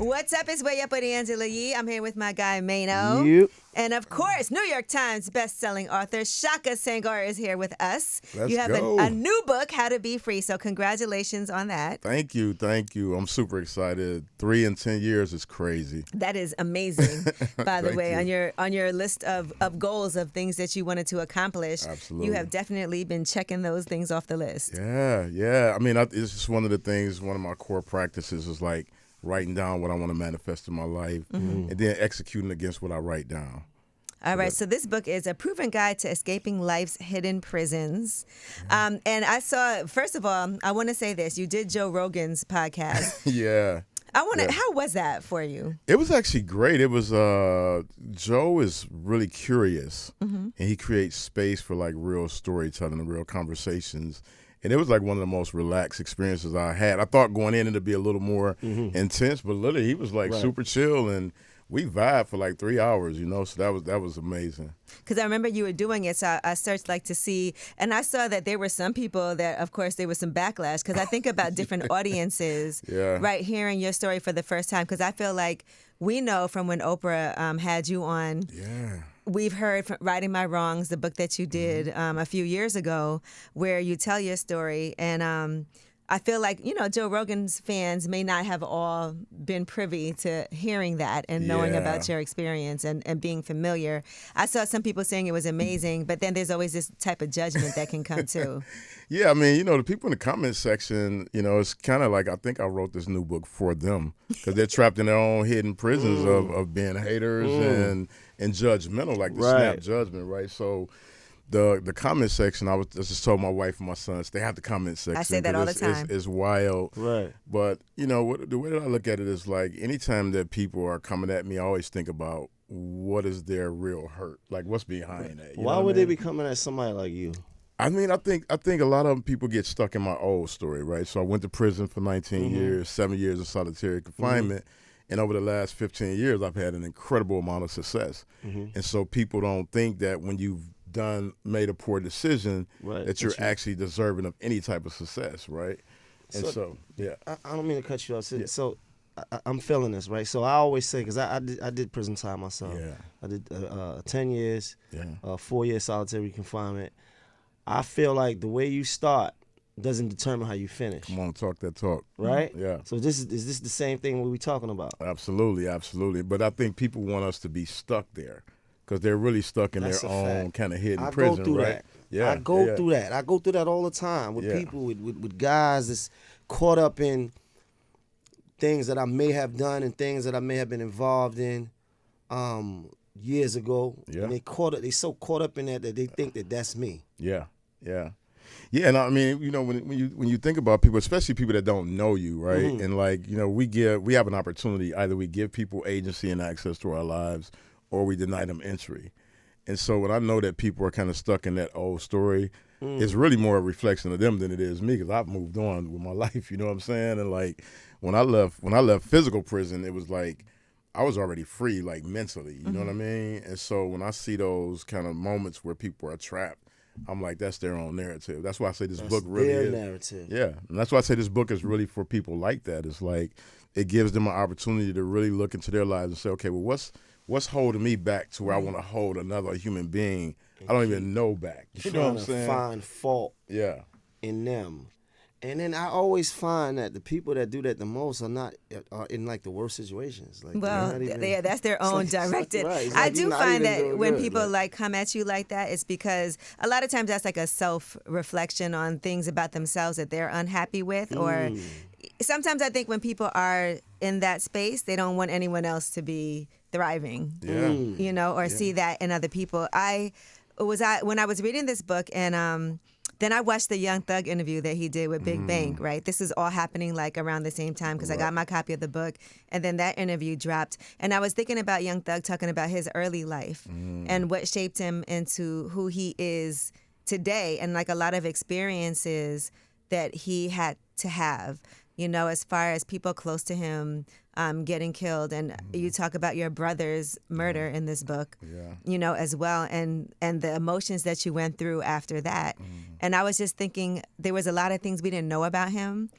What's up? It's Way Up with Angela Yee. I'm here with my guy, Mano. Yep. And of course, New York Times best-selling author Shaka Senghor is here with us. Let's you have go. a new book, How to Be Free, so congratulations on that. Thank you. I'm super excited. 3 in 10 years is crazy. That is amazing, by the Thank way. you. On your list of goals of things that you wanted to accomplish, Absolutely. you have definitely been checking those things off the list. Yeah. I mean, it's just one of the things, one of my core practices is like writing down what I want to manifest in my life and then executing against what I write down. All right, so this book is A Proven Guide to Escaping Life's Hidden Prisons. And I saw, first of all, I want to say this. You did Joe Rogan's podcast. Yeah. How was that for you? It was actually great. It was, Joe is really curious and he creates space for like real storytelling and real conversations. And it was like one of the most relaxed experiences I had. I thought going in it'd be a little more intense, but literally he was like super chill and we vibed for like 3 hours, so that was amazing. Because I remember you were doing it, so I searched like to see, and I saw that there were some people that, of course, there was some backlash. Because I think about different audiences, right, hearing your story for the first time. Because I feel like we know from when Oprah had you on. Yeah. We've heard from Righting My Wrongs, the book that you did a few years ago, where you tell your story. And I feel like, Joe Rogan's fans may not have all been privy to hearing that and knowing about your experience and being familiar. I saw some people saying it was amazing, but then there's always this type of judgment that can come too. Yeah, I mean, the people in the comment section, it's kind of like I think I wrote this new book for them because they're trapped in their own hidden prisons of being haters and judgmental, like the snap judgment, right? So the comment section, I just told my wife and my sons, they have the comment section. I say that all the time. It's wild. Right. But, the way that I look at it is like anytime that people are coming at me, I always think about what is their real hurt? Like what's behind that? Why would they be coming at somebody like you? I mean, I think a lot of people get stuck in my old story, right? So I went to prison for 19 years, 7 years of solitary confinement. And over the last 15 years, I've had an incredible amount of success. And so people don't think that when you've made a poor decision, that you're actually deserving of any type of success, right? And so yeah. I don't mean to cut you off. So I'm feeling this, right? So I always say, because I did prison time myself. Yeah. I did 10 years, Yeah. 4 years solitary confinement. I feel like the way you start doesn't determine how you finish. Come on, talk that talk. Right? Yeah. So is this the same thing we're talking about? Absolutely. But I think people want us to be stuck there because they're really stuck in their own kind of hidden prison, go through right? that. Yeah. I go through that. I go through that all the time with people, with guys that's caught up in things that I may have done and things that I may have been involved in years ago. Yeah. And they so caught up in that they think that that's me. Yeah. And I mean, when you think about people, especially people that don't know you, right? And like, we have an opportunity. Either we give people agency and access to our lives, or we deny them entry. And so when I know that people are kind of stuck in that old story, it's really more a reflection of them than it is me because I've moved on with my life. You know what I'm saying? And like when I left physical prison, it was like I was already free, like mentally. You know what I mean? And so when I see those kind of moments where people are trapped, I'm like, that's their own narrative. That's why I say this book really their is. narrative. Yeah, and that's why I say this book is really for people like that. It's like it gives them an opportunity to really look into their lives and say, okay, well, what's holding me back to where I want to hold another human being I don't even know back. You know what I'm saying? Find fault in them. And then I always find that the people that do that the most are in like the worst situations. Like, that's their own directed. Right. I do find that when people like come at you like that, it's because a lot of times that's like a self-reflection on things about themselves that they're unhappy with. Or sometimes I think when people are in that space, they don't want anyone else to be thriving. Or see that in other people. When I was reading this book and then I watched the Young Thug interview that he did with Big Bank, right? This is all happening like around the same time because I got my copy of the book and then that interview dropped. And I was thinking about Young Thug talking about his early life and what shaped him into who he is today and like a lot of experiences that he had to have, as far as people close to him getting killed. And you talk about your brother's murder in this book, as well, and the emotions that you went through after that. And I was just thinking there was a lot of things we didn't know about him.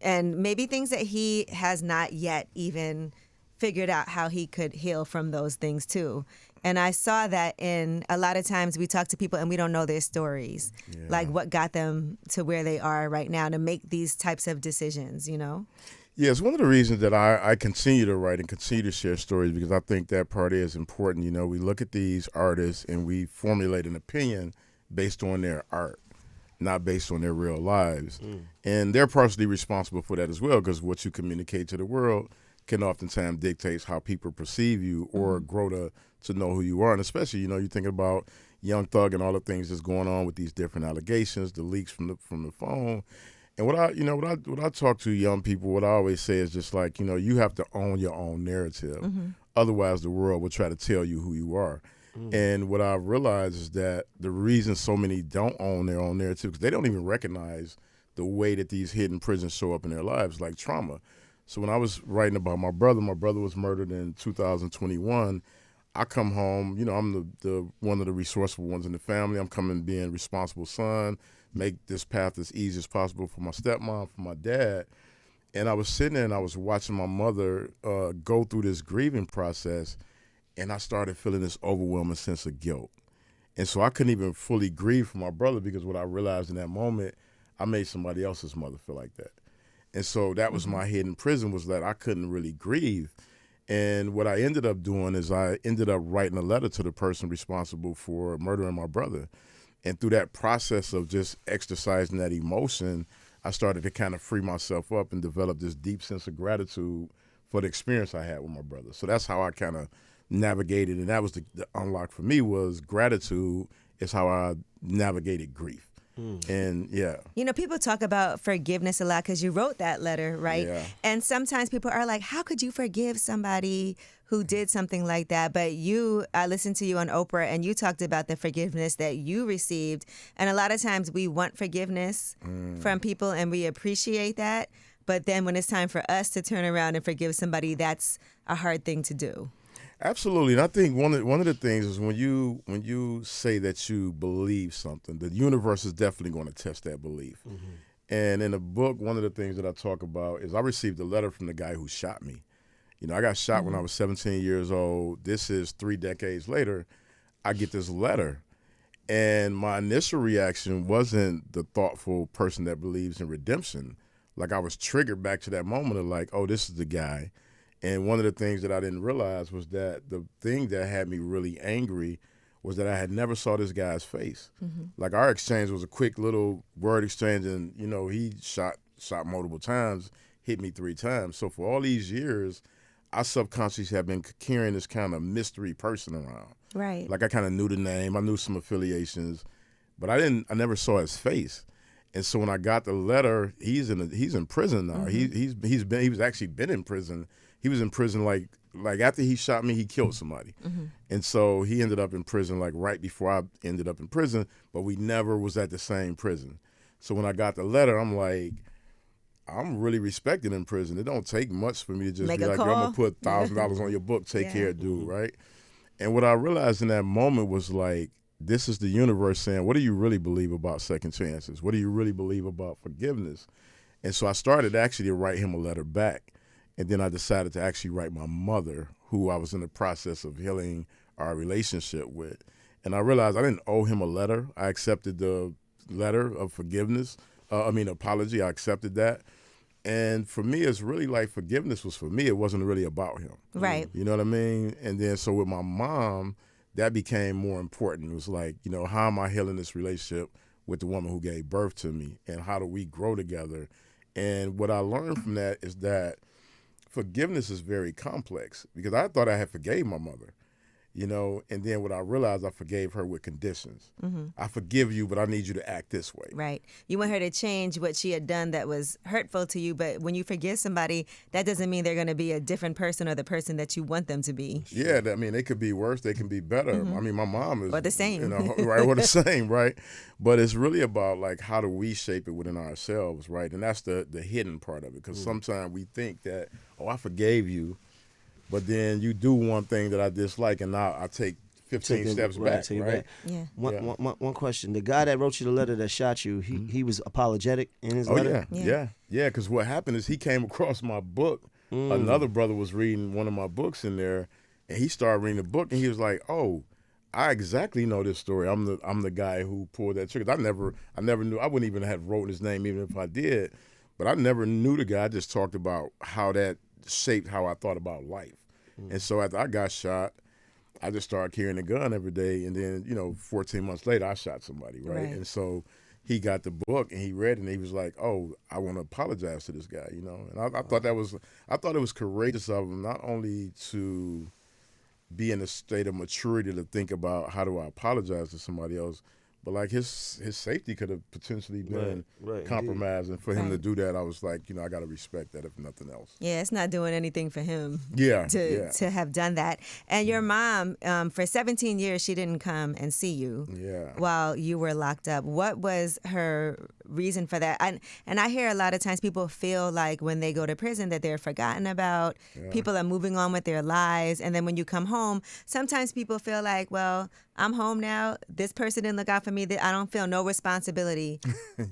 and maybe things that he has not yet even figured out how he could heal from those things too. And I saw that in a lot of times we talk to people and we don't know their stories, like what got them to where they are right now to make these types of decisions, you know? Yeah, it's one of the reasons that I continue to write and continue to share stories, because I think that part is important. You know, we look at these artists and we formulate an opinion based on their art, not based on their real lives. And they're partially responsible for that as well, because what you communicate to the world can oftentimes dictate how people perceive you or grow to know who you are. And especially, you know, you're thinking about Young Thug and all the things that's going on with these different allegations, the leaks from the phone. And what I talk to young people, what I always say is just like, you know, you have to own your own narrative. Otherwise, the world will try to tell you who you are. And what I've realized is that the reason so many don't own their own narrative, because they don't even recognize the way that these hidden prisons show up in their lives, like trauma. So when I was writing about my brother was murdered in 2021. I come home, you know, I'm the one of the resourceful ones in the family. I'm coming being a responsible son, make this path as easy as possible for my stepmom, for my dad. And I was sitting there and I was watching my mother go through this grieving process, and I started feeling this overwhelming sense of guilt. And so I couldn't even fully grieve for my brother, because what I realized in that moment, I made somebody else's mother feel like that. And so that was my hidden prison, was that I couldn't really grieve. And what I ended up doing is I ended up writing a letter to the person responsible for murdering my brother. And through that process of just exercising that emotion, I started to kind of free myself up and develop this deep sense of gratitude for the experience I had with my brother. So that's how I kind of navigated, and that was the unlock for me, was gratitude is how I navigated grief. And you know, people talk about forgiveness a lot because you wrote that letter, right? Yeah. And sometimes people are like, how could you forgive somebody who did something like that? But I listened to you on Oprah, and you talked about the forgiveness that you received. And a lot of times we want forgiveness from people and we appreciate that. But then when it's time for us to turn around and forgive somebody, that's a hard thing to do. Absolutely, and I think one of the things is when you say that you believe something, the universe is definitely going to test that belief. And in the book, one of the things that I talk about is I received a letter from the guy who shot me. You know, I got shot when I was 17 years old. This is 3 decades later. I get this letter, and my initial reaction wasn't the thoughtful person that believes in redemption. Like, I was triggered back to that moment of like, oh, this is the guy. And one of the things that I didn't realize was that the thing that had me really angry was that I had never saw this guy's face. Like, our exchange was a quick little word exchange, and, you know, he shot multiple times, hit me 3 times. So for all these years, I subconsciously have been carrying this kind of mystery person around. Right. Like, I kind of knew the name, I knew some affiliations, but I never saw his face. And so when I got the letter, he's in prison now. He's actually been in prison. He was in prison like after he shot me, he killed somebody. And so he ended up in prison like right before I ended up in prison, but we never was at the same prison. So when I got the letter, I'm like, I'm really respected in prison. It don't take much for me to just Make be a like, call. yo, I'm gonna put $1,000 on your book, take care, dude, right? And what I realized in that moment was like, this is the universe saying, what do you really believe about second chances? What do you really believe about forgiveness? And so I started actually to write him a letter back. And then I decided to actually write my mother, who I was in the process of healing our relationship with. And I realized I didn't owe him a letter. I accepted the letter of forgiveness. Apology. I accepted that. And for me, it's really like forgiveness was for me. It wasn't really about him. Right. You know what I mean? And then so with my mom, that became more important. It was like, you know, how am I healing this relationship with the woman who gave birth to me? And how do we grow together? And what I learned from that is that forgiveness is very complex, because I thought I had forgave my mother, you know, and then what I realized, I forgave her with conditions. I forgive you, but I need you to act this way. Right. You want her to change what she had done that was hurtful to you, but when you forgive somebody, that doesn't mean they're going to be a different person or the person that you want them to be. Yeah, I mean, they could be worse, they can be better. I mean, my mom is... Or the same. You know, right, or the same, right? But it's really about, like, how do we shape it within ourselves, right? And that's the hidden part of it, because sometimes we think that, oh, I forgave you, but then you do one thing that I dislike, and now I take 15 steps back, right? Yeah. One question. The guy that wrote you the letter that shot you, he was apologetic in his letter? Yeah. Because what happened is he came across my book. Another brother was reading one of my books in there, and he started reading the book, and he was like, "Oh, I exactly know this story. I'm the guy who pulled that trigger." I never knew. I wouldn't even have wrote his name even if I did, but I never knew the guy. I just talked about how that shaped how I thought about life. And so after I got shot, I just started carrying a gun every day, and then 14 months later, I shot somebody, right? And so he got the book and he read it, and he was like, "Oh, I want to apologize to this guy," And I thought it was courageous of him not only to be in a state of maturity to think about how do I apologize to somebody else, but like his safety could have potentially been compromised, and for him to do that, I was like, I got to respect that if nothing else. Yeah, it's not doing anything for him. To have done that. And your mom, for 17 years, she didn't come and see you. While you were locked up. What was her reason for that? And I hear a lot of times people feel like when they go to prison that they're forgotten about. People are moving on with their lives, and then when you come home, sometimes people feel like, well, I'm home now. This person didn't look out for me. That I don't feel no responsibility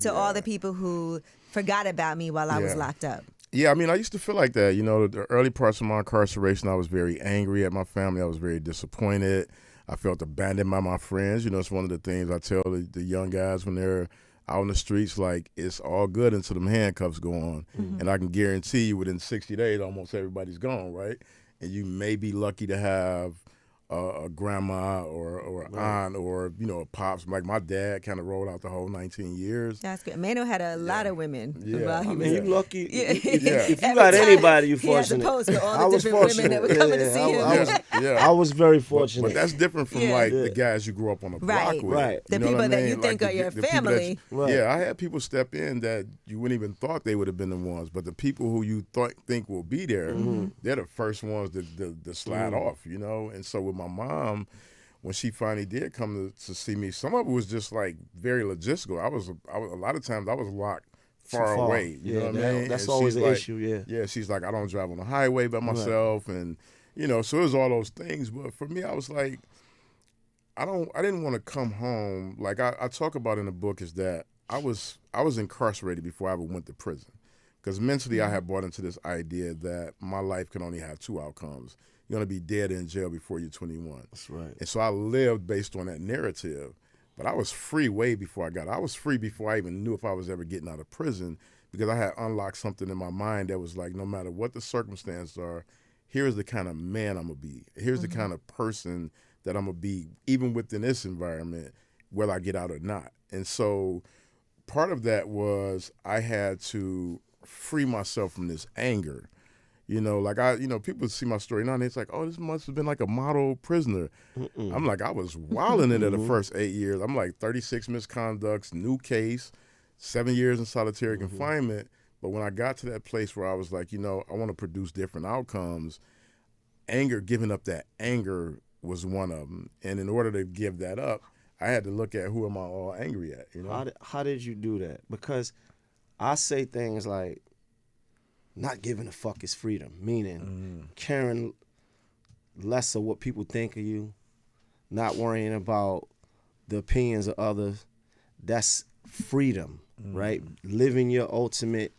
to all the people who forgot about me while I was locked up. Yeah, I mean, I used to feel like that. The early parts of my incarceration, I was very angry at my family. I was very disappointed. I felt abandoned by my friends. It's one of the things I tell the young guys when they're out in the streets, like, it's all good until them handcuffs go on. And I can guarantee you within 60 days, almost everybody's gone, right? And you may be lucky to have a grandma or an aunt or a pops. Like my dad kind of rolled out the whole 19 years. That's good. Mano had a lot of women. I mean, you lucky. If you got anybody, you're fortunate. As opposed to all the different women that were coming to see him. I was very fortunate. But that's different from like the guys you grew up on the block with. Right. The people that you think are your family. Yeah, I had people step in that you wouldn't even thought they would have been the ones, but the people who you think will be there, they're the first ones to slide off. And so with my mom, when she finally did come to see me, some of it was just like very logistical. I was a lot of times I was locked far away. You know what I mean? That's always an issue. Yeah, she's like, I don't drive on the highway by myself, and so it was all those things. But for me, I was like, I didn't want to come home. Like I talk about in the book is that I was incarcerated before I ever went to prison, because mentally I had bought into this idea that my life can only have two outcomes. You're going to be dead in jail before you're 21. That's right. And so I lived based on that narrative. But I was free way before I got out. I was free before I even knew if I was ever getting out of prison, because I had unlocked something in my mind that was like, no matter what the circumstances are, here's the kind of man I'm going to be. Here's the kind of person that I'm going to be, even within this environment, whether I get out or not. And so part of that was I had to free myself from this anger. People see my story now and it's like, oh, this must have been like a model prisoner. I'm like, I was wilding it the first 8 years. I'm like 36 misconducts, new case, 7 years in solitary confinement. But when I got to that place where I was like, I want to produce different outcomes, giving up that anger was one of them. And in order to give that up, I had to look at who am I all angry at. How did you do that? Because I say things like, not giving a fuck is freedom, meaning caring less of what people think of you, not worrying about the opinions of others. That's freedom, right? Living your ultimate,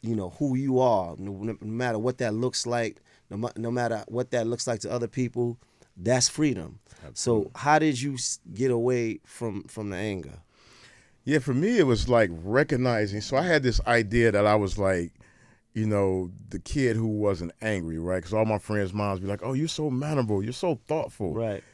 who you are, no matter what that looks like, no matter what that looks like to other people, that's freedom. Absolutely. So how did you get away from the anger? Yeah, for me, it was like recognizing. So I had this idea that I was like, the kid who wasn't angry, right? Because all my friends' moms be like, oh, you're so mannerable, you're so thoughtful. Right.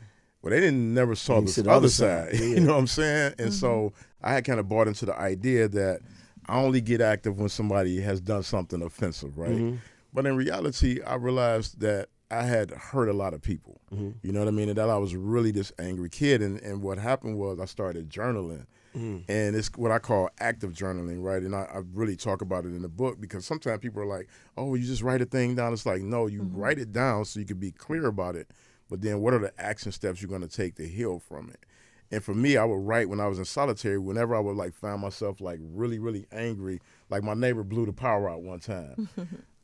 But they never saw the other side. Yeah. You know what I'm saying? And so I had kind of bought into the idea that I only get active when somebody has done something offensive, right? But in reality, I realized that I had hurt a lot of people. You know what I mean? And that I was really this angry kid. And what happened was I started journaling. And it's what I call active journaling, right? And I really talk about it in the book, because sometimes people are like, oh, you just write a thing down. It's like, no, you write it down so you can be clear about it. But then what are the action steps you're going to take to heal from it? And for me, I would write when I was in solitary, whenever I would like find myself like really, really angry, like my neighbor blew the power out one time.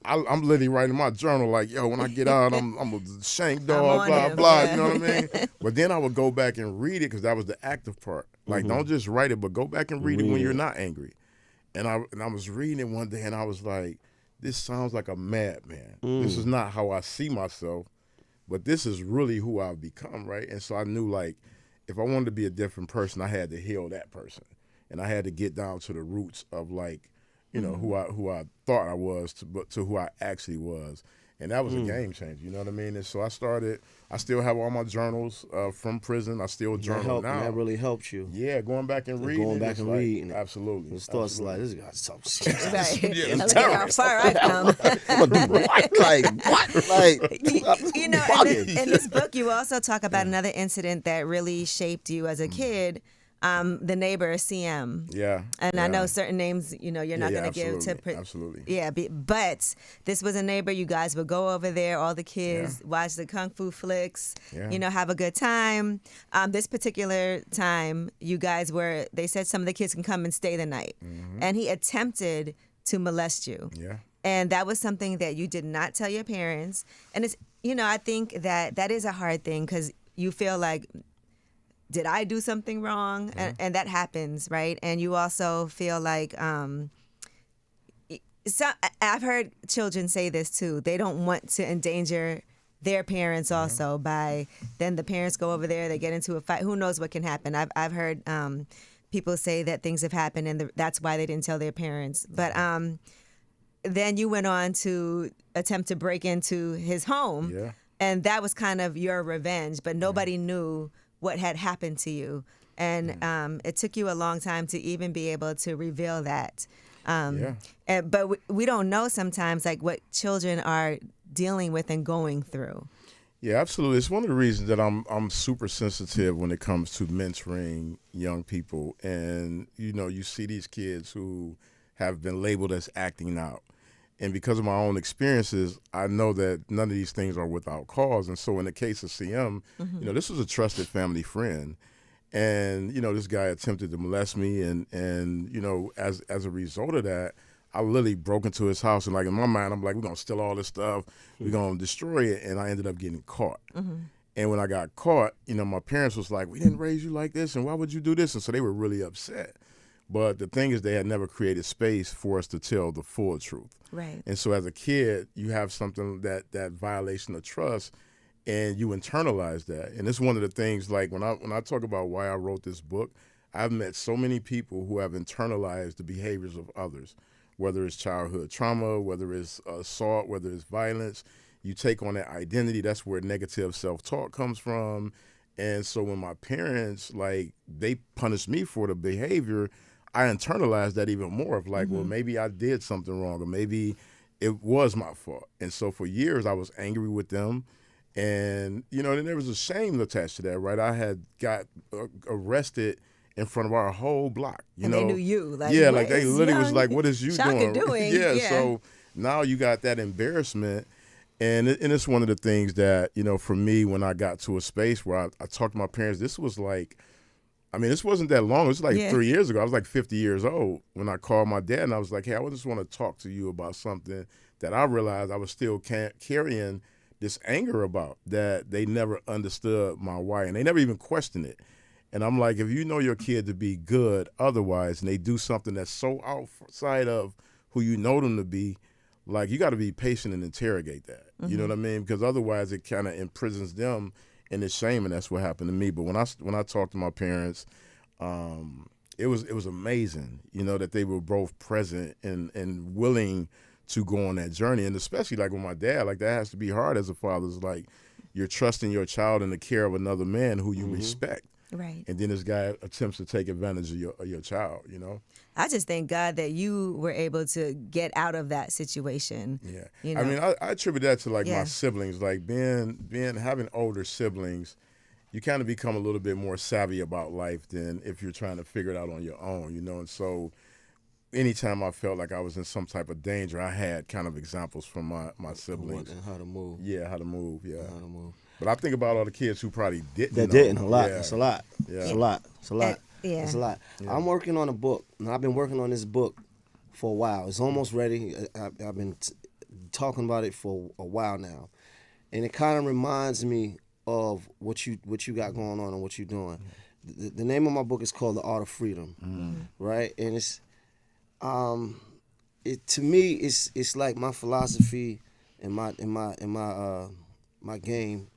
I'm literally writing in my journal like, yo, when I get out, I'm a shank dog, I'm on blah, him, blah, yeah. you know what I mean? But then I would go back and read it because that was the active part. Like, don't just write it, but go back and read it when you're not angry. And I was reading it one day and I was like, this sounds like a madman. This is not how I see myself, but this is really who I've become, right? And so I knew, like, if I wanted to be a different person, I had to heal that person. And I had to get down to the roots of, like, you know, who I thought I was to who I actually was. And that was a game changer, you know what I mean? And so I still have all my journals from prison. I still journal now. That really helped you. Yeah, going back and reading. Going back and reading. Absolutely. It starts like, this guy's so Right. Yeah, Look at how far I've come. I'm gonna do what? Like, what? Like, You know, in this book, you also talk about another incident that really shaped you as a kid. The neighbor, CM. Yeah. And I know certain names, you know, you're not going to give to. Absolutely. Yeah, but this was a neighbor. You guys would go over there, all the kids, watch the kung fu flicks, you know, have a good time. This particular time, you guys they said some of the kids can come and stay the night. And he attempted to molest you. Yeah. And that was something that you did not tell your parents. And it's, you know, I think that is a hard thing because you feel like, did I do something wrong? And that happens, right? And you also feel like, I've heard children say this too. They don't want to endanger their parents also by, then the parents go over there, they get into a fight. Who knows what can happen? I've heard people say that things have happened and that's why they didn't tell their parents. But then you went on to attempt to break into his home. Yeah. And that was kind of your revenge, but nobody knew what had happened to you. And it took you a long time to even be able to reveal that. But we don't know sometimes like what children are dealing with and going through. Yeah, absolutely. It's one of the reasons that I'm super sensitive when it comes to mentoring young people. And, you know, you see these kids who have been labeled as acting out. And because of my own experiences, I know that none of these things are without cause. And so in the case of CM, you know, this was a trusted family friend. And, you know, this guy attempted to molest me. And you know, as a result of that, I literally broke into his house. And, like, in my mind, I'm like, we're going to steal all this stuff. We're going to destroy it. And I ended up getting caught. And when I got caught, you know, my parents was like, we didn't raise you like this. And why would you do this? And so they were really upset. But the thing is, they had never created space for us to tell the full truth. Right. And so as a kid, you have something that violation of trust, and you internalize that. And it's one of the things, like, when I talk about why I wrote this book, I've met so many people who have internalized the behaviors of others, whether it's childhood trauma, whether it's assault, whether it's violence. You take on that identity. That's where negative self-talk comes from. And so when my parents, like, they punished me for the behavior, I internalized that even more of like, well, maybe I did something wrong, or maybe it was my fault. And so for years I was angry with them. And, you know, then there was a shame attached to that, right? I had got arrested in front of our whole block. You know? They knew you. Like, yeah, like they literally was like, what is you Shaka doing? Yeah, so now you got that embarrassment. And it's one of the things that, you know, for me, when I got to a space where I talked to my parents, this was like, I mean, this wasn't that long. It was like 3 years ago. I was like 50 years old when I called my dad, and I was like, hey, I just want to talk to you about something that I realized I was still carrying this anger about, that they never understood my why, and they never even questioned it. And I'm like, if you know your kid to be good otherwise, and they do something that's so outside of who you know them to be, like, you got to be patient and interrogate that. You know what I mean? Because otherwise it kind of imprisons them in this shame, and that's what happened to me. But when I talked to my parents, it was amazing, you know, that they were both present and willing to go on that journey. And especially like with my dad, like, that has to be hard as a father. It's like you're trusting your child in the care of another man who you respect. Right. And then this guy attempts to take advantage of your child, you know? I just thank God that you were able to get out of that situation. Yeah. You know? I mean, I attribute that to, like, my siblings. Like, having older siblings, you kind of become a little bit more savvy about life than if you're trying to figure it out on your own, you know? And so anytime I felt like I was in some type of danger, I had kind of examples from my siblings. And how to move. Yeah, how to move, yeah. How to move. But I think about all the kids who probably didn't know. Didn't, a lot. Yeah. It's a lot. Yeah. It's a lot. It's a lot. Yeah. It's a lot. Yeah. I'm working on a book, and I've been working on this book for a while. It's almost ready. I've been talking about it for a while now, and it kind of reminds me of what you got going on and what you're doing. The name of my book is called The Art of Freedom, right? And it's to me it's like my philosophy and my game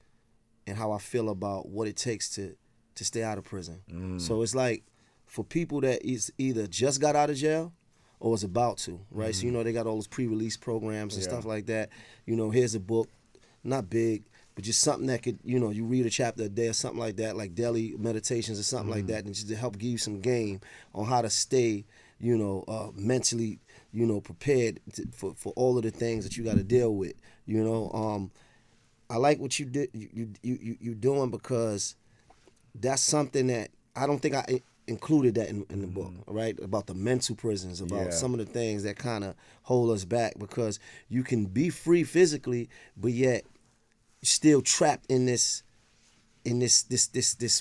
and how I feel about what it takes to stay out of prison. So it's like for people that is either just got out of jail or is about to, right? So they got all those pre-release programs and stuff like that. Here's a book, not big, but just something that could, you read a chapter a day or something like that, like daily meditations or something like that, and just to help give you some game on how to stay, mentally, prepared for all of the things that you got to deal with. I like what you did. You doing because that's something that I don't think I included that in the book, right? About the mental prisons, about some of the things that kind of hold us back, because you can be free physically, but yet still trapped in this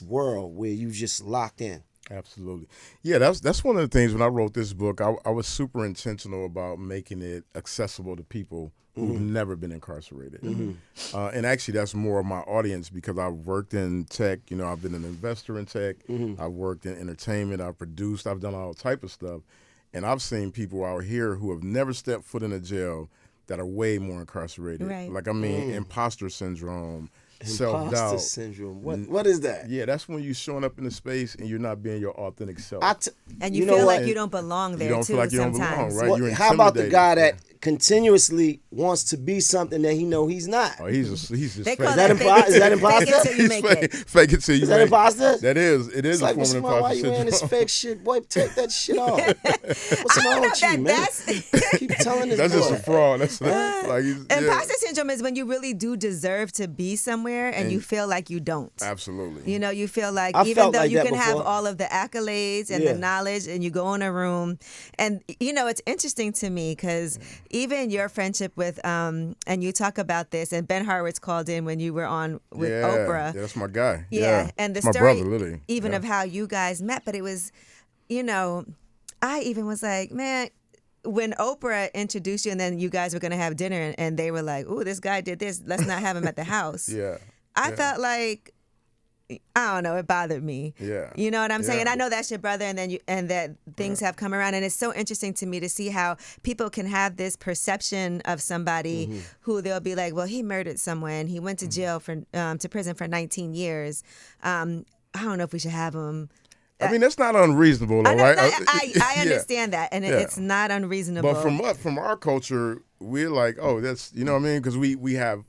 world where you just locked in. Absolutely. Yeah, that's one of the things when I wrote this book, I was super intentional about making it accessible to people who've never been incarcerated. And actually that's more of my audience because I've worked in tech, I've been an investor in tech, I've worked in entertainment, I've produced, I've done all type of stuff. And I've seen people out here who have never stepped foot in a jail that are way more incarcerated. Right. Like, imposter syndrome, self-doubt. Imposter syndrome. What is that? Yeah, that's when you're showing up in a space and you're not being your authentic self. And you feel like you don't belong there, you don't too, feel like you sometimes. don't belong, right? You're How about the guy that intimidated. continuously wants to be something that he know he's not? Oh, he's just They fake. call Is that imposter? Fake it till you make it. Fake it till you Is that make imposter? It is. It is It's like, a form of why imposter you wearing this syndrome. fake shit? Boy, take that shit off. What's I wrong don't know with you, that man? Keep telling this That's boy. just a fraud. That's Imposter syndrome is when you really do deserve to be somewhere and you feel like you don't. Absolutely. You feel like I even felt though like you that can have before. all of the accolades and the knowledge and you go in a room and, it's interesting to me because even your friendship with, and you talk about this, and Ben Harwood's called in when you were on with Oprah. Yeah, that's my guy. Yeah, and the my story brother, literally. even of how you guys met, but it was, I even was like, man, when Oprah introduced you and then you guys were going to have dinner and they were like, ooh, this guy did this, let's not have him at the house. I felt like, I don't know, it bothered me. Yeah. You know what I'm saying? Yeah. And I know that's your brother and that things have come around. And it's so interesting to me to see how people can have this perception of somebody who they'll be like, well, he murdered someone. He went to jail to prison for 19 years. I don't know if we should have him. I mean, that's not unreasonable, though, right? I understand that. And it's not unreasonable. But from our culture, we're like, oh, that's, you know what I mean? Because we have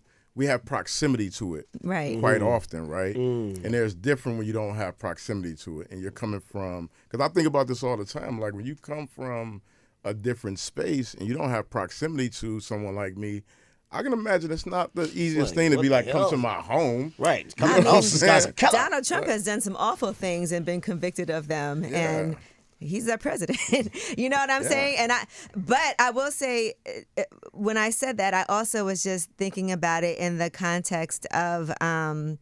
proximity to it quite often, right? And there's different when you don't have proximity to it. And you're coming from, because I think about this all the time, like when you come from a different space and you don't have proximity to someone like me, I can imagine it's not the easiest thing to be like, come to my home. Right. I mean, Killer. Donald Trump has done some awful things and been convicted of them. Yeah. And he's our president. You know what I'm saying? But I will say, when I said that, I also was just thinking about it in the context of, I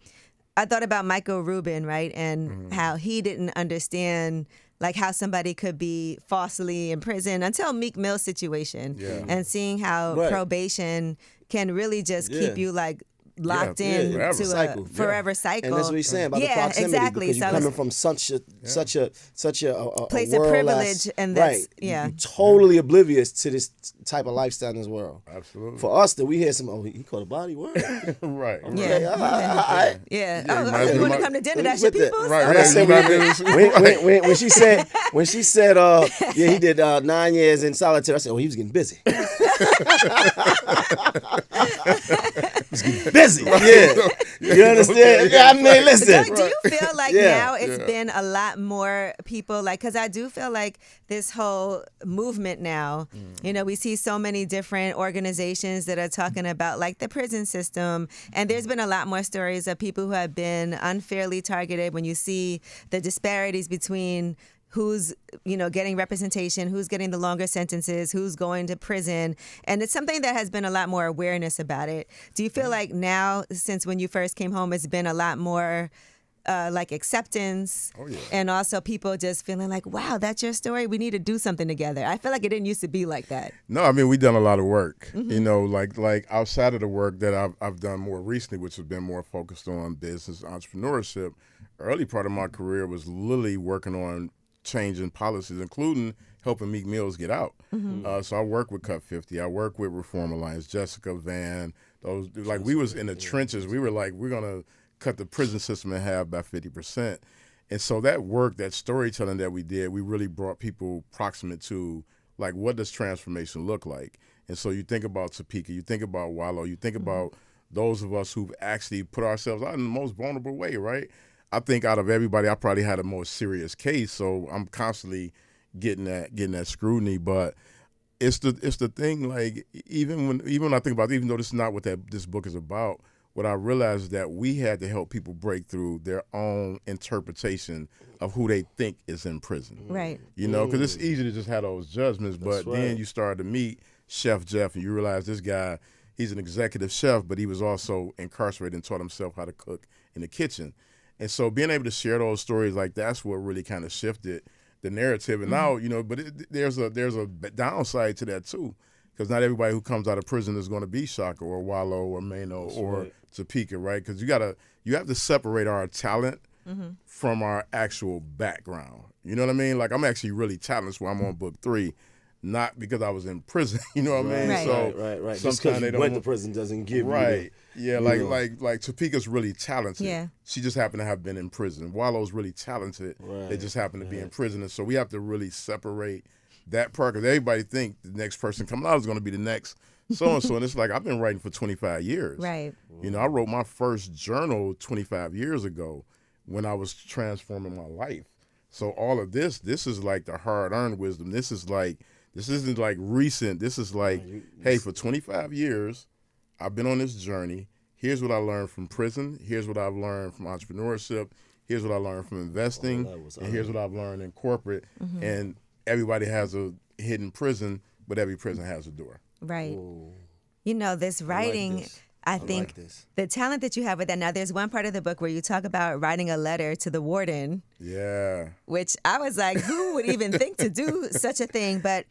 thought about Michael Rubin, right? And how he didn't understand like how somebody could be falsely in prison until Meek Mill's situation, and seeing how probation can really just keep you like locked in to cycle. a forever cycle. And that's what he's saying about the proximity, exactly. because you're coming from such a place world of privilege, and that's you're totally oblivious to this type of lifestyle in this world. Absolutely. For us, that we hear some, he caught a body, word. Right. Okay, you want to come to dinner? That's your people's. Right. When I said when she said, he did 9 years in solitary, I said, he was getting busy. He's getting busy. Yeah. You understand? I mean, listen. Do you feel like now it's been a lot more people, like, because I do feel like this whole movement now, we see so many different organizations that are talking about like the prison system, and there's been a lot more stories of people who have been unfairly targeted when you see the disparities between who's getting representation, who's getting the longer sentences, who's going to prison. And it's something that has been a lot more awareness about it. Do you feel like now, since when you first came home, it's been a lot more like acceptance, yeah. and also people just feeling like, wow, that's your story. We need to do something together. I feel like it didn't used to be like that. No, I mean, we've done a lot of work, you know, like outside of the work that I've done more recently, which has been more focused on business entrepreneurship. Early part of my career was literally working on changing policies, including helping Meek Mills get out. So I work with Cut 50. I work with Reform Alliance, Jessica Van. Those, like, we was in the trenches. We were like, we're gonna cut the prison system in half by 50%. And so that work, that storytelling that we did, we really brought people proximate to, like, what does transformation look like? And so you think about Topeka, you think about Wallow, you think about those of us who've actually put ourselves out in the most vulnerable way, right? I think out of everybody, I probably had a more serious case, so I'm constantly getting that scrutiny. But it's the thing, like, even when I think about it, even though this is not what this book is about, what I realized is that we had to help people break through their own interpretation of who they think is in prison. Right. You know, because it's easy to just have those judgments, but then you start to meet Chef Jeff and you realize this guy, he's an executive chef, but he was also incarcerated and taught himself how to cook in the kitchen. And so being able to share those stories, like, that's what really kind of shifted the narrative. And now, you know, but there's a downside to that too, because not everybody who comes out of prison is going to be Shaka or Wallow or Mano or Topeka, right? Because you have to separate our talent from our actual background. You know what I mean? Like, I'm actually really talented, so I'm on book 3. Not because I was in prison, you know what I mean? Right. So Right. sometimes Just went to prison doesn't give right. you Like Topeka's really talented. Yeah. She just happened to have been in prison. Wallow's really talented. Right. They just happen to be in prison. And so we have to really separate that part, because everybody think the next person coming out is going to be the next so-and-so. And it's like, I've been writing for 25 years. Right. You know, I wrote my first journal 25 years ago when I was transforming my life. So all of this is like the hard-earned wisdom. This isn't like recent. This is like, hey, for 25 years, I've been on this journey. Here's what I learned from prison. Here's what I've learned from entrepreneurship. Here's what I learned from investing. And here's what I've learned in corporate. And everybody has a hidden prison, but every prison has a door. Right. Ooh. You know, this writing, I think like this. the talent that you have with that. Now, there's one part of the book where you talk about writing a letter to the warden. Yeah. Which I was like, who would even think to do such a thing? But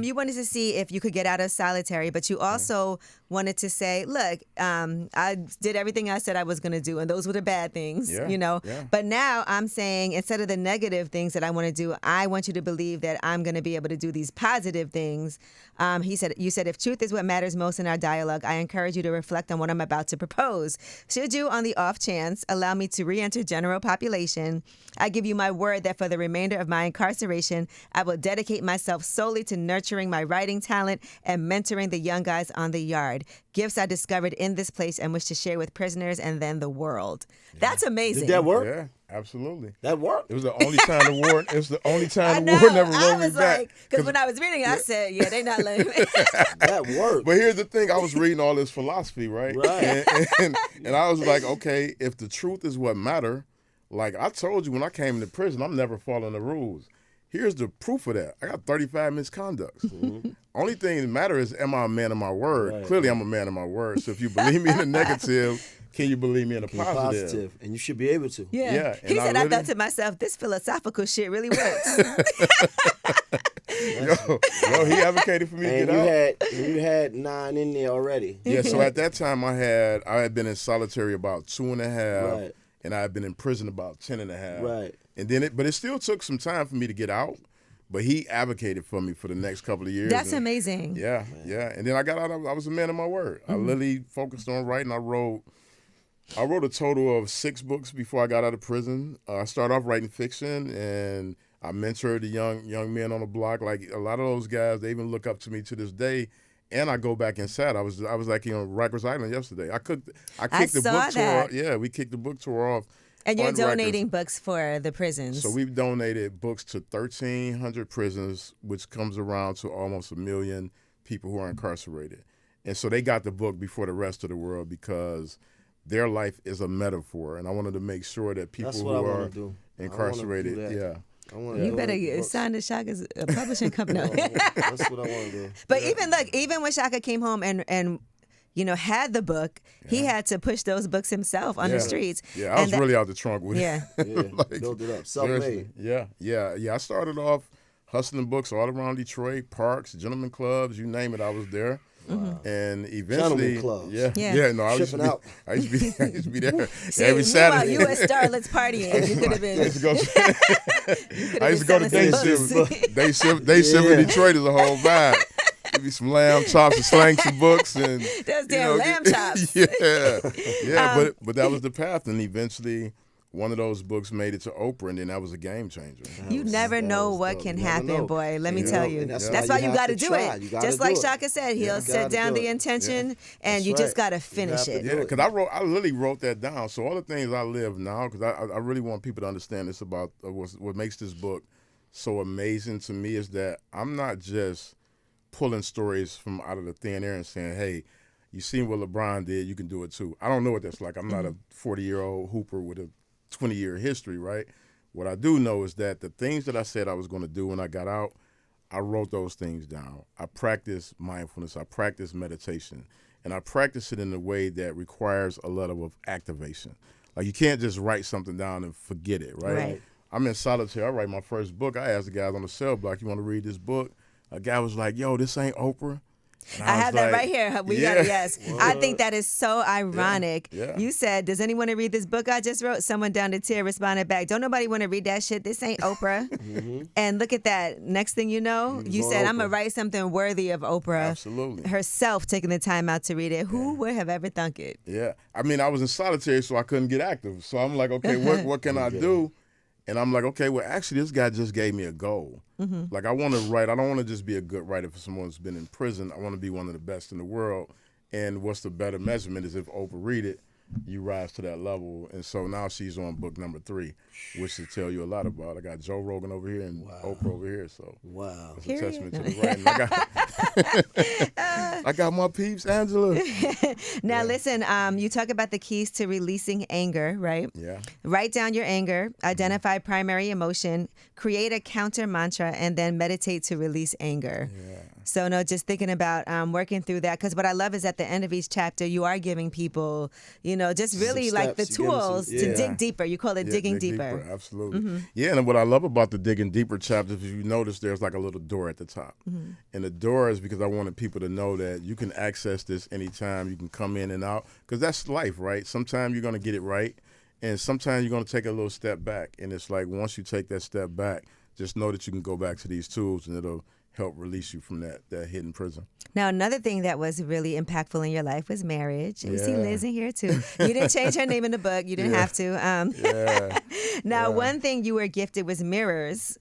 you wanted to see if you could get out of solitary, but you also wanted to say, look, I did everything I said I was going to do, and those were the bad things, you know. Yeah. But now I'm saying, instead of the negative things that I want to do, I want you to believe that I'm going to be able to do these positive things. You said, if truth is what matters most in our dialogue, I encourage you to reflect on what I'm about to propose. Should you, on the off chance, allow me to re-enter general population, I give you my word that for the remainder of my incarceration, I will dedicate myself solely to nurturing my writing talent and mentoring the young guys on the yard. Gifts I discovered in this place and wish to share with prisoners and then the world. That's amazing. Did that work? Yeah, absolutely. That worked? It was the only time the warden. It was the only time the warden ever wrote me back. Because when I was reading it, I said, "Yeah, they're not letting me." That worked. But here's the thing: I was reading all this philosophy, right? Right. And I was like, okay, if the truth is what matter, like I told you when I came into prison, I'm never following the rules. Here's the proof of that. I got 35 misconducts. Only thing that matters is, am I a man of my word? Right. Clearly, I'm a man of my word. So if you believe me in the negative, can you believe me in the positive? And you should be able to. Yeah. and He said, I really- thought to myself, this philosophical shit really works. Yo, he advocated for me to And get out. you had 9 in there already. Yeah, so at that time I had been in solitary about 2.5, Right. and I had been in prison about 10.5. Right. And then but it still took some time for me to get out. But he advocated for me for the next couple of years. That's and- amazing. Yeah. And then I got out. I was a man of my word. I literally focused on writing. I wrote a total of 6 books before I got out of prison. I started off writing fiction, and I mentored the young men on the block. Like a lot of those guys, they even look up to me to this day. And I go back inside. I was like on Rikers Island yesterday. I kicked the saw book that. tour. Yeah, we kicked the book tour off. And you're on Rikers. donating books for the prisons. So we've donated books to 1,300 prisons, which comes around to almost 1 million people who are incarcerated. And so they got the book before the rest of the world because their life is a metaphor. And I wanted to make sure that people That's who what I wanna are do. incarcerated, I wanna do that. You better sign to Shaka's publishing company. That's what I want to do. But even when Shaka came home and had the book, he had to push those books himself on the streets. Yeah, I was really out the trunk with it. Build it up, self-made. Yeah. I started off hustling books all around Detroit, parks, gentleman clubs, you name it, I was there. Wow. And eventually, gentleman clubs. No, I used to be there every Saturday. You at Starlet's partying. You could have been. I used to go to day shift. Day shift in Detroit is a whole vibe. Give me some lamb chops and slang some books and those damn lamb chops. But that was the path, and eventually one of those books made it to Oprah, and then that was a game changer. You never know what can happen, boy. Let me tell you. That's why you got to do it. Just like Shaka said, he'll set down the intention, and you just got to finish it. Yeah, because I literally wrote that down. So all the things I live now, because I really want people to understand this about what makes this book so amazing to me is that I'm not just pulling stories from out of the thin air and saying, hey, you seen what LeBron did, you can do it too. I don't know what that's like. I'm not a 40-year-old hooper with a 20-year history, right? What I do know is that the things that I said I was going to do when I got out, I wrote those things down. I practiced mindfulness. I practiced meditation. And I practice it in a way that requires a level of activation. Like you can't just write something down and forget it, right? I'm in solitaire. I write my first book. I asked the guys on the cell block, you want to read this book? A guy was like, yo, this ain't Oprah. I have that right here. Got it, yes. What? I think that is so ironic. Yeah. You said, does anyone want to read this book I just wrote? Someone down the tier responded back, don't nobody want to read that shit. This ain't Oprah. And look at that. Next thing you know, you said, I'm going to write something worthy of Oprah. Absolutely. Herself taking the time out to read it. Who would have ever thunk it? Yeah. I mean, I was in solitary, so I couldn't get active. So I'm like, okay, what can I do? And I'm like, okay, well, actually, this guy just gave me a goal. Like, I want to write. I don't want to just be a good writer for someone who's been in prison. I want to be one of the best in the world. And what's the better measurement is if Oprah read it, you rise to that level. And so now she's on book number 3, which should tell you a lot about. I got Joe Rogan over here and Oprah over here. So it's a testament to the writing. I got my peeps, Angela. Now listen, you talk about the keys to releasing anger, right? Yeah. Write down your anger, identify primary emotion, create a counter mantra, and then meditate to release anger. Yeah. So no, just thinking about working through that, because what I love is at the end of each chapter, you are giving people, just really like the tools to dig deeper. You call it digging deeper. Absolutely. Yeah, and what I love about the digging deeper chapters is you notice there's like a little door at the top. And the door is because I wanted people to know that you can access this anytime. You can come in and out, because that's life, right? Sometimes you're going to get it right, and sometimes you're going to take a little step back. And it's like once you take that step back, just know that you can go back to these tools and it'll help release you from that hidden prison. Now, another thing that was really impactful in your life was marriage. And we see Liz in here, too. You didn't change her name in the book. You didn't have to. Now, one thing you were gifted was mirrors,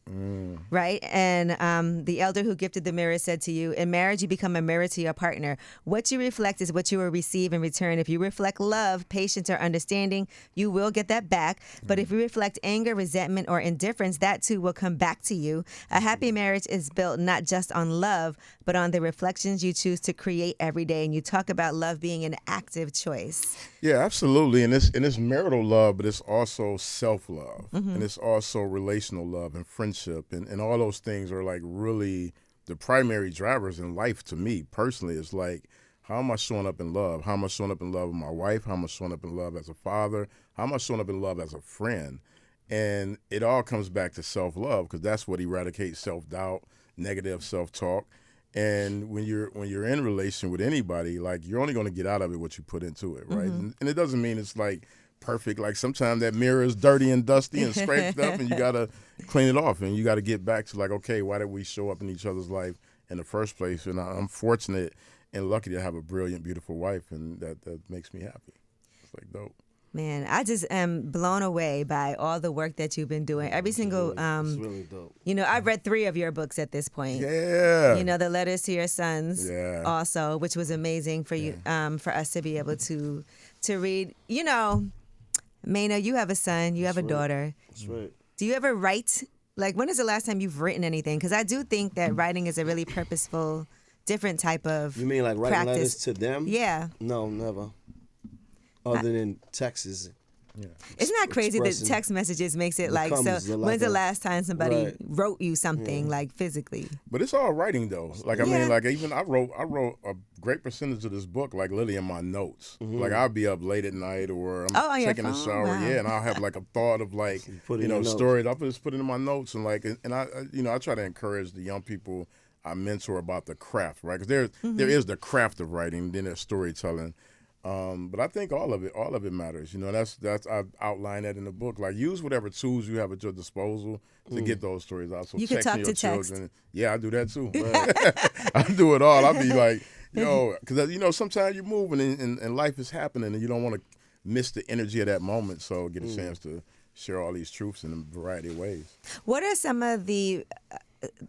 right? And the elder who gifted the mirror said to you, in marriage, you become a mirror to your partner. What you reflect is what you will receive in return. If you reflect love, patience, or understanding, you will get that back. But if you reflect anger, resentment, or indifference, that, too, will come back to you. A happy marriage is built not just on love, but on the reflections you choose to create every day. And you talk about love being an active choice. Yeah, absolutely. And it's marital love, but it's also self-love. And it's also relational love and friendship. And all those things are like really the primary drivers in life to me personally. It's like, how am I showing up in love? How am I showing up in love with my wife? How am I showing up in love as a father? How am I showing up in love as a friend? And it all comes back to self-love, because that's what eradicates self-doubt, negative self-talk. And when you're in a relation with anybody, like, you're only going to get out of it what you put into it, right? And it doesn't mean it's like perfect. Like, sometimes that mirror is dirty and dusty and scraped up, and you got to clean it off, and you got to get back to like, okay, why did we show up in each other's life in the first place? And I'm fortunate and lucky to have a brilliant, beautiful wife, and that makes me happy. It's like dope. Man, I just am blown away by all the work that you've been doing. Every single, it's really dope. I've read 3 of your books at this point. Yeah. The letters to your sons also, which was amazing for you, for us to be able to read. Maina, you have a son, you have a daughter. That's right. Do you ever write? Like, when is the last time you've written anything? Because I do think that writing is a really purposeful, different type of You mean like writing practice. letters to them? Yeah. No, never. Other than Texas. Yeah. Isn't that crazy that expressing text messages makes it like, so when's the last time somebody wrote you something like physically? But it's all writing though. Like, I Yeah. mean, like even I wrote a great percentage of this book, like literally in my notes. Like I'll be up late at night or I'm on your taking a phone? shower. Wow. Yeah. And I'll have like a thought of like, Put it you know, in your notes. stories. I'll just put it in my notes and like, and I, you know, I try to encourage the young people I mentor about the craft, right? Because there is the craft of writing, then there's storytelling. But I think all of it matters. You know, that's I outline that in the book. Like use whatever tools you have at your disposal to get those stories out. So You can talk texting to your text. children. Yeah, I do that too. I do it all. I'll be like, yo, because you know sometimes you're moving and life is happening and you don't want to miss the energy of that moment. So get a chance to share all these truths in a variety of ways. What are some of the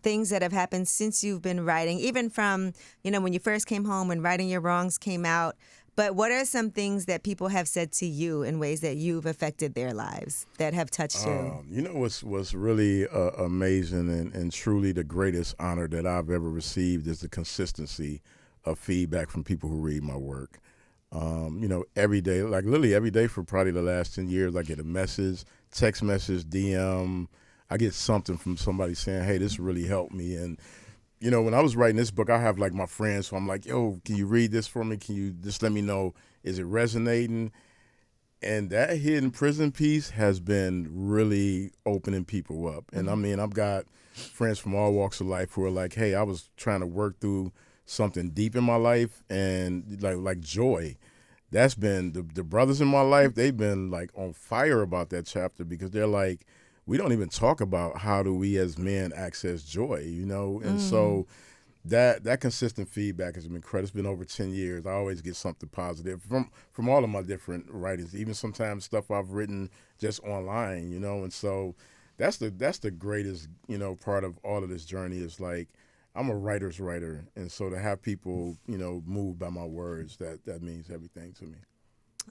things that have happened since you've been writing, even from, you know, when you first came home, when Righting Your Wrongs came out? But what are some things that people have said to you in ways that you've affected their lives that have touched you? You know what's really amazing and truly the greatest honor that I've ever received is the consistency of feedback from people who read my work. You know, every day, like literally every day for probably the last 10 years, I get a message, text message, DM. I get something from somebody saying, hey, this really helped me. And you know, when I was writing this book, I have like my friends, so I'm like, yo, can you read this for me? Can you just let me know, is it resonating? And that hidden prison piece has been really opening people up. And I mean, I've got friends from all walks of life who are like, hey, I was trying to work through something deep in my life and like joy. That's been the brothers in my life, they've been like on fire about that chapter because they're like, we don't even talk about how do we as men access joy, you know? And so that consistent feedback has been incredible. It's been over 10 years. I always get something positive from all of my different writings, even sometimes stuff I've written just online, you know? And so that's the greatest, you know, part of all of this journey is like, I'm a writer's writer. And so to have people, you know, moved by my words, that means everything to me.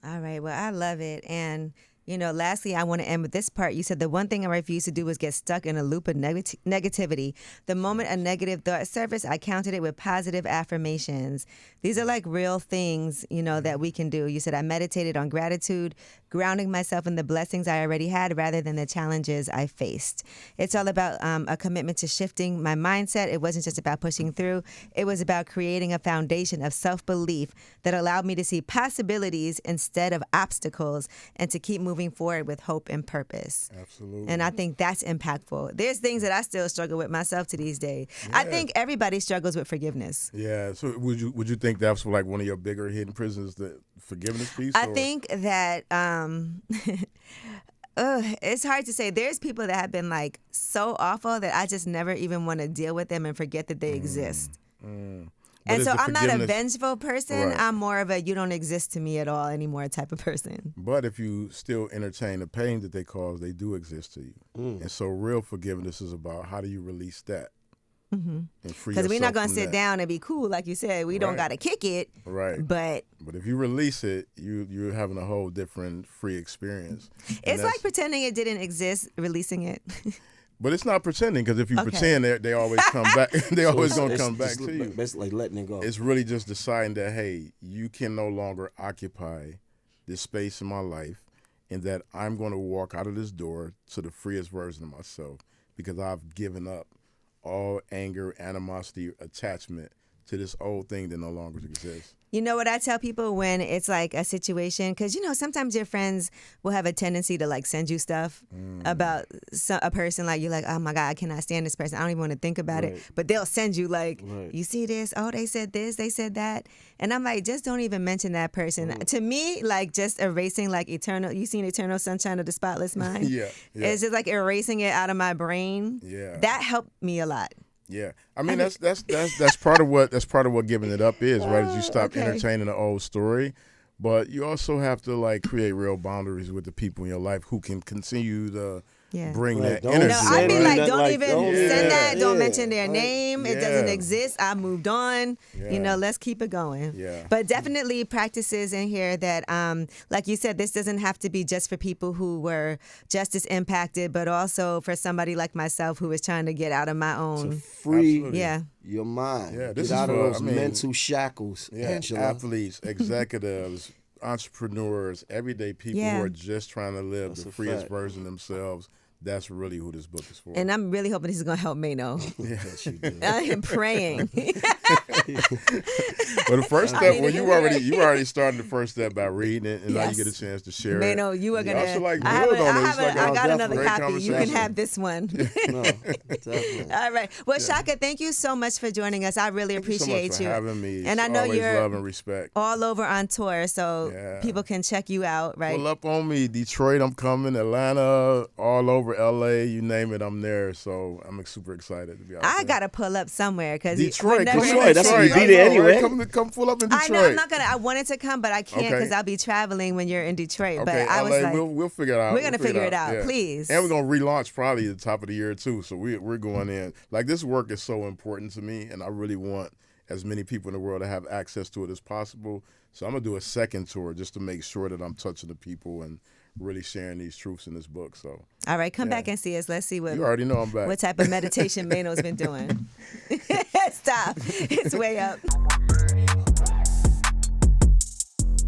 All right. Well, I love it. And you know, lastly, I want to end with this part. You said the one thing I refuse to do was get stuck in a loop of negativity. The moment a negative thought surfaced, I countered it with positive affirmations. These are like real things, you know, that we can do. You said I meditated on gratitude, grounding myself in the blessings I already had rather than the challenges I faced. It's all about a commitment to shifting my mindset. It wasn't just about pushing through. It was about creating a foundation of self-belief that allowed me to see possibilities instead of obstacles and to keep moving forward with hope and purpose. Absolutely. And I think that's impactful. There's things that I still struggle with myself to these days. Yeah. I think everybody struggles with forgiveness. Yeah. So would you think that's like one of your bigger hidden prisons, the forgiveness piece? I think that it's hard to say. There's people that have been like so awful that I just never even want to deal with them and forget that they exist. And so I'm not a vengeful person. Right. I'm more of a you don't exist to me at all anymore type of person. But if you still entertain the pain that they cause, they do exist to you. And so real forgiveness is about how do you release that? And free Because we're yourself not going to from sit that. down and be cool, like you said. We don't Right. got to kick it. Right. But if you release it, you're having a whole different free experience. And it's like that's- pretending it didn't exist, releasing it. But it's not pretending because if you Okay. pretend, they always come back. They always gonna come back to you. It's like letting it go. It's really just deciding that hey, you can no longer occupy this space in my life, and that I'm going to walk out of this door to the freest version of myself because I've given up all anger, animosity, attachment to this old thing that no longer exists. You know what I tell people when it's like a situation? Because, you know, sometimes your friends will have a tendency to like send you stuff about a person. Like you're like, oh my God, I cannot stand this person. I don't even want to think about it. But they'll send you like, you see this? Oh, they said this, they said that. And I'm like, just don't even mention that person. To me, like just erasing like eternal, you seen Eternal Sunshine of the Spotless Mind? Yeah. It's just like erasing it out of my brain. Yeah. That helped me a lot. Yeah, I mean that's part of what giving it up is, right? Is you stop entertaining an old story, but you also have to like create real boundaries with the people in your life who can continue to bring that Don't energy. No, I'd be Right. like, don't even send that. Don't Yeah. mention their name. It doesn't Yeah. exist. I moved on. Yeah. You know, let's keep it going. Yeah. But definitely practices in here that, like you said, this doesn't have to be just for people who were justice impacted, but also for somebody like myself who is trying to get out of my own. Free Absolutely. your mind. Yeah, Get this is out of for, those I mean, mental shackles. Yeah, Angela. athletes, executives, entrepreneurs, everyday people who are just trying to live the freest version of themselves. That's really who this book is for. And I'm really hoping this is going to help Mano. Yes, you do. I am praying. Well, the first step, you already started the first step by reading it, and now you get a chance to share it. Mano, you are going to. I got another copy. You can have this one. No, definitely. All right. Well, Shaka, thank you so much for joining us. I really appreciate you. So much for having me. And I know you're love and respect. all over on tour, so people can check you out, right? Pull up on me. Detroit, I'm coming. Atlanta, all over LA, you name it, I'm there. So I'm super excited to be out there. I gotta pull up somewhere because Detroit. That's where you be there anyway. Come pull up in Detroit. I know I'm not gonna. I wanted to come, but I can't because I'll be traveling when you're in Detroit. Okay, but I was LA, like, we'll figure it out. We're gonna figure it out, please. And we're gonna relaunch probably at the top of the year too. So we're going in. Like, this work is so important to me, and I really want as many people in the world to have access to it as possible. So I'm gonna do a second tour just to make sure that I'm touching the people and really sharing these truths in this book. So all right, come back and see us. Let's see what you already know I'm back. What type of meditation Mano's been doing. Stop. It's way up.